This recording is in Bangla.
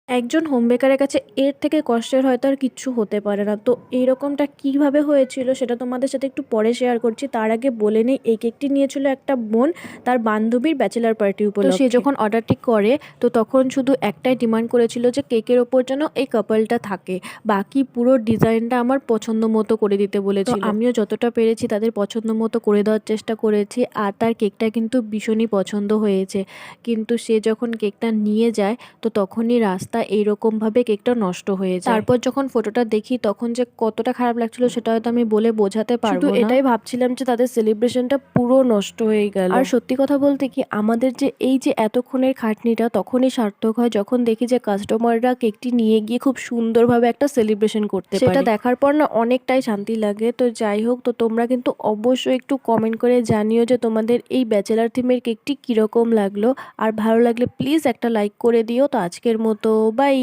একজন হোম বেকারের কাছে এর থেকে কষ্টের হয়তো আর কিচ্ছু হতে পারে না। তো এরকমটা কিভাবে হয়েছিল সেটা তোমাদের সাথে একটু পরে শেয়ার করছি। তার আগে বলে নেই, এই কেকটি নিয়েছিল একটা বোন তার বান্ধবীর ব্যাচেলার পার্টি উপলক্ষে। তো সে যখন অর্ডারটি করে তো তখন শুধু একটাই ডিমান্ড করেছিল যে কেকের ওপর যেন এই কাপলটা থাকে, বাকি পুরো ডিজাইনটা আমার পছন্দ মতো করে দিতে বলেছিল। তো আমিও যতটা পেরেছি তাদের পছন্দ মতো করে দেওয়ার চেষ্টা করেছি, আর তার কেকটা কিন্তু ভীষণই পছন্দ হয়েছে। কিন্তু সে যখন কেকটা নিয়ে যায় তো তখনই রাস্তায় এইরকমভাবে কেকটা নষ্ট হয়ে যায়। তারপর যখন ফটোটা দেখি তখন যে কতটা খারাপ লাগছিল সেটা হয়তো আমি বলে বোঝাতে পারবো না। শুধু এটাই ভাবছিলাম যে তাদের সেলিব্রেশনটা পুরো নষ্ট হয়ে গেল। আর সত্যি কথা বলতে কি, আমাদের যে এই যে এতক্ষণের খাটনিটা তখনই সার্থক হয় যখন দেখি যে কাস্টমাররা কেকটি নিয়ে গিয়ে খুব সুন্দরভাবে একটা সেলিব্রেশন করতে পারে। সেটা দেখার পর না অনেকটাই শান্তি লাগে। তো যাই হোক, তো তোমরা কিন্তু অবশ্যই একটু কমেন্ট করে জানিও যে তোমাদের এই ব্যাচেলার থিমের কেকটি কীরকম লাগলো। আর ভালো লাগলে প্লিজ একটা লাইক করে দিও। তো আজকের মতো বাই।